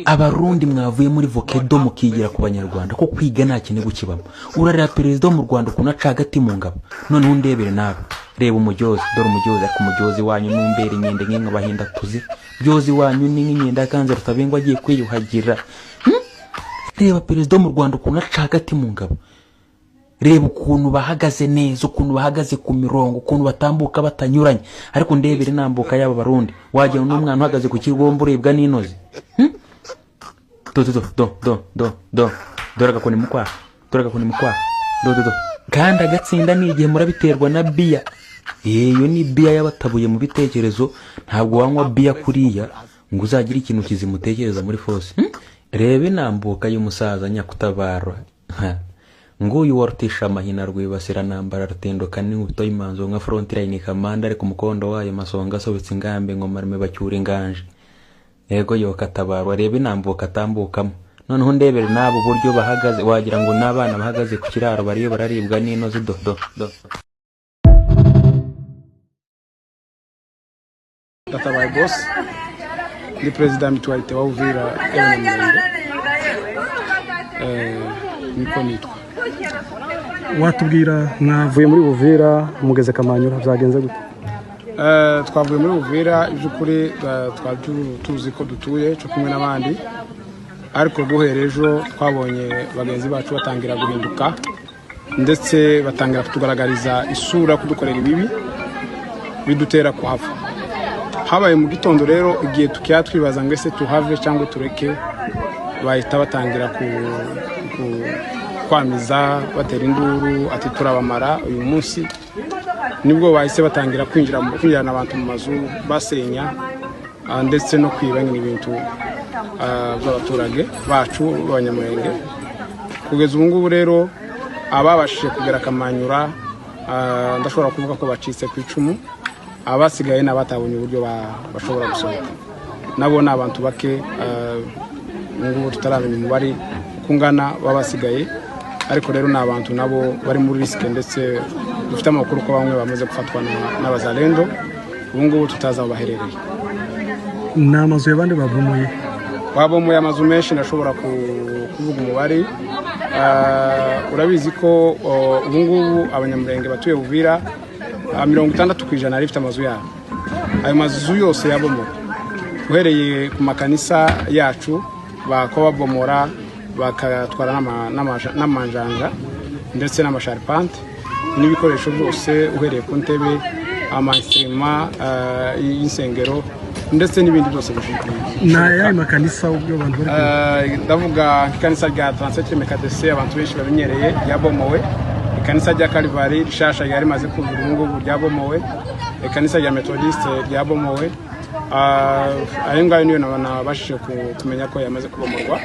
abarundi mwavuye muri vokedo mukigira ku banyarwanda ko kwiga nta kintu gukibamo urarira perezida wo mu Rwanda ukuntu aca hagati mu ngabo none undebere nawe reba umujyozi dore umujyozi ariko umujyozi wanyu numbere inyende nk'inka bahinda tuzi byozi wanyu ni nk'inyenda kanze rutabengwa agiye kwiyuhagira reba perezida wo mu Rwanda ukuntu aca hagati mu ngabo reba ukuntu bahagaze neza ukuntu bahagaze ku mirongo ukuntu batambuka batanyuranye ariko ndebere nambuka yaba barundi waje n'umwana uhagaze ku kigombo urebwa n'inoze dore gakoni mukwa kandi agatsinda ni igihe murabiterwa na biya iyo ni biya yabatabuye mu bitekerezo ntabwo wanywa biya kuriya ngo uzagira ikintu kizimutekereza muri force rebe nambuka y'umusaza nyakutabara nguyu warutisha amahina rwibasira nambara rutendoka n'inguto y'imanzo nka frontline kamanda ariko umukondo wayo masonga asobetse ingambe ngo marime bacyura inganje yego yo katabarwa rebe nambuka tambukamo noneho ndebere nabo buryo bahagaze wagira ngo nabana bahagaze ku kiraro bariyo bararibwa n'ino zidodo Katabaye boss ni president mutualite wa Uvira niko nitwa watubwira mwavuye muri Uvira mugeze Kamanyura byagenze gute twavuye muri Uvira ibyukuri tuzi ko dutuye cyo kumwe n'abandi ariko guherejo twabonye bagenzi bacu batangira guhinduka ndetse batangira kutugaragariza isura kudukorera ibibi bidutera kuhava habaye mu gitondo rero igihe tukiya twibaza ngo ese tuhave cyangwa tureke bahita batangira kwamiza batera induru ati turabamara uyu munsi nibwo bahise batangira kwinjirana abantu mu mazu basenya ndetse no kwiba ibintu by'abaturage bacu b'abanyamurenge kugeza ubu ngubu rero ababashije kugera Kamanyura ndashobora kuvuga ko bacitse ku icumu abasigaye n'abatabonye uburyo bashobora gusohoka nabo ni abantu bake ngubu tutaramenya umubare kungana babasigaye ariko rero n'abantu nabo bari muri risk ndetse dufite amakuru ko bamwe bamaze gufatwa n'abazalendo ubu ngubu tutaza baherereye n'amazu y'abandi babomoye amazu menshi ndashobora kuvuga umubare urabizi ko ubu ngubu abanyamurenge batuye Uvira 60% ari bifite amazu yabo ayo mazu yose yabomoye uhereye ku makanisa yacu bakababomora bakatwara n'amanjanja ndetse n'amasharpante n'ibikoresho byose uhereye ku ntebe amainstruma y'insengero ndetse n'ibindi byose bifite na makanisa ubwo abantu ndavuga ikanisa rya 37 MKDC abantu benshi babinyereye yabomowe ikanisa rya Calvary rishasha yari maze kuvura ngo ryabomowe ikanisa rya Methodiste ryabomowe ayenga niyo nabashije kumenya ko yamaze kubomorwa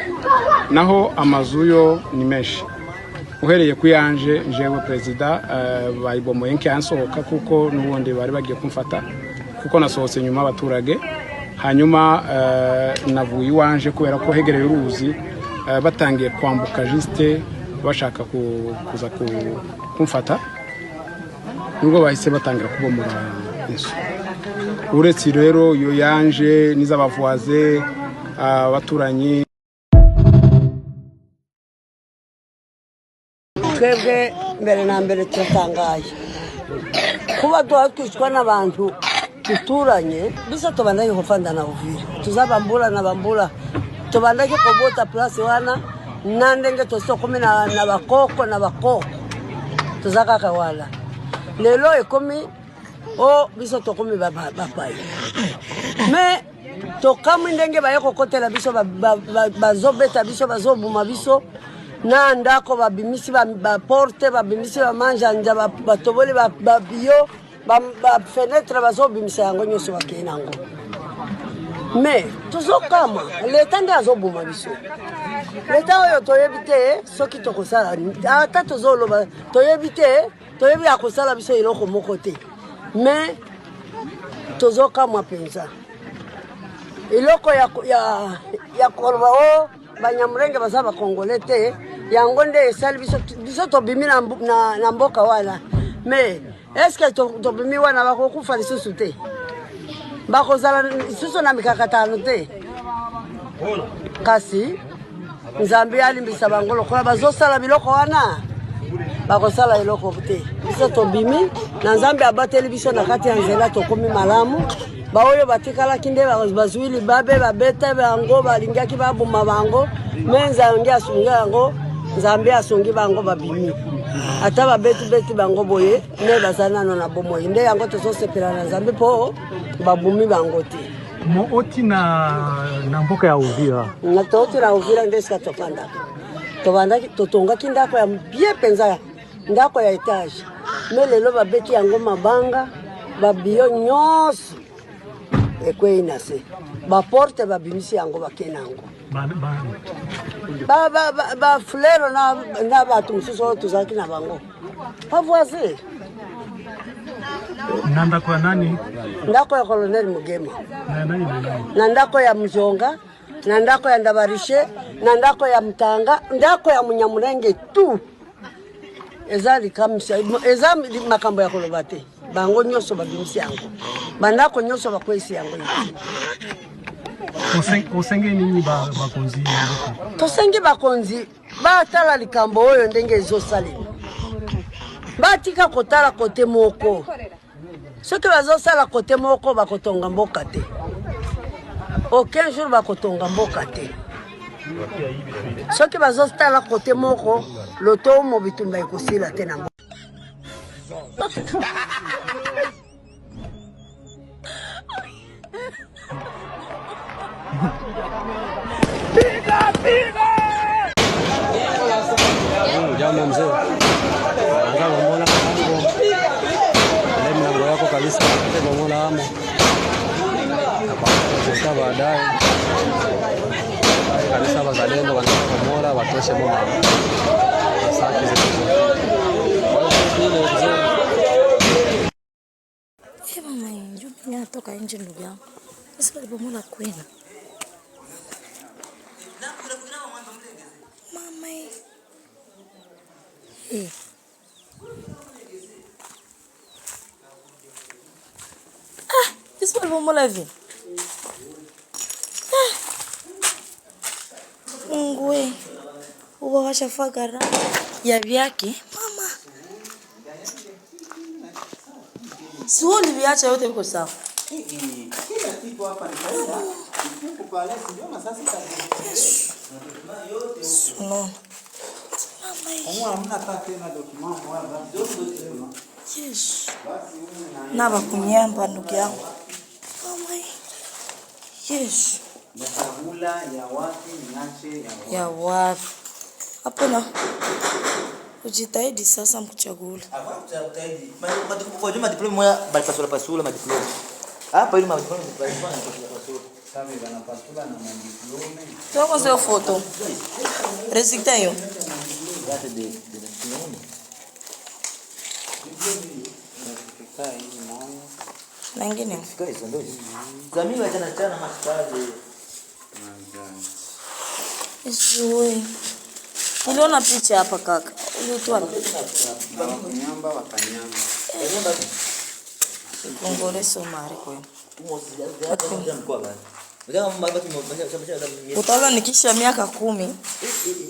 naho amazu yo ni menshi uhereye ku yanje jewe president bayibomoye nkiyansohoka kuko nubundi bari bagiye kumfata kuko nasohotse nyuma abaturage hanyuma navuye iwanje kubera ko hegereye uruzi batangiye kwambuka juste bashaka kuza kumfata nubwo bahise batangira kubomora inzu uretse rero yo yanje n'iz'abavuaze abaturanyi twebwe mbere na mbere turatangaye kuba twicwa n'abantu tuturanye bisa tubandanye kufanda na Uvira tuzabambula tubandanye kubota place wana nandenge tosokome na bakoko tuzakaka wala lelo ekomi biso tokomi bapaye me tokamwe ndenge bayekokotela biso bazobeta biso bazobuma biso na ndako babimisi baporte babimisi bamanjanja batobole babio bafenetre bazobimisa yango nyonso bakenango me tuzokama leta nde azobuma biso leta oyo toyebi te soki tokosala ata tozoloba toyebi te toyebi akosala biso eloko moko te me tozokama mpenza eloko ya koloba o banyamurenge baza bakongole te yango nde esali biso tobimi na mboka wana me eske tobimi wana bakokufa lisusu te bakozala lisusu na mikakatano te kasi nzambe alimbisa bango lokola bazosala biloko wana bakosala eloko te biso tobimi na nzambe abateli biso na kati ya nzela tokomi malamu baoyo batikalaki nde bazwi libabe babete bango balingaki baboma bango me nzambe asungi yango nzambe asungi bango babimi ata babeti bango boye nde baza nano na bomoi nde yango tozosepela na nzambe mpo babumi bango te mo oti na mboka ya Uvira na toti na Uvira nde sika tofandaki totongaki ndako ya bie penza ndako ya etage me lelo babeti yango mabanga babiyo nyonso ekwei na se baporte babimisi yango bakena yango ba flero na bato mosusu oyo tozalaki na bango pavoise na ndako ya nani? Ndako ya Colonel Mugema na ndako ya Mjonga na ndako ya Ndabarishe na ndako ya Mtanga ndako ya Munyamurenge tu ezali kamisa eza makambo ya koloba te bango nyonso babimisi yango bandako nyonso bakwesi yango osenge nini bakonzi tosengi bakonzi batala likambo oyo ndenge ezosalema batika kotala kote moko soki bazosala kote moko bakotonga mboka te aucun jour bakotonga mboka te soki bazosala kote moko loto mo bitumba ekosila te na mboka Jambo mzee. Angalau mbona kama leo mlango yako kabisa mbona hapo. Kwa baadaye kanisa wazalendo wanakomora watoshe mama. Asante mama njoo natoka nje ndugu yangu. Sasa alipomola kwenda. Mama isso foi bom levar. Ngwe. Uba washafagara ya vyake mama. Sioni viacha yote viko sawa. Kila kitu hapa ni kawaida. Kifuko pale sio masasi kazi. No. Yes. Na bakunyamba ndugu yangu. Mama. Yes. Chakula ya wapi niache ya wapi? Hapana. Ujitahidi sasa mkuchagula. Ujitahidi. Kwa juma diploma moja bali pasula madiploma. Hapa ile madiploma pasula. Sabe bana pasula na madiploma. Toka sio foto. Resulta hiyo. Date de diploma. Na ingine. Fika hizo ndio. Zamini wachana chana masikaje. Isue. Niliona picha hapa kaka. Ulitoa Wakanyamba. Kongole somari kwa. Utaona nikisha miaka 10.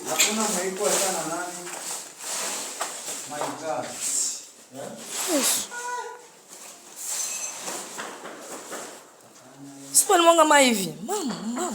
Hakuna mwaiko sana nani? My God. Sipo mwanga hivi. Mama.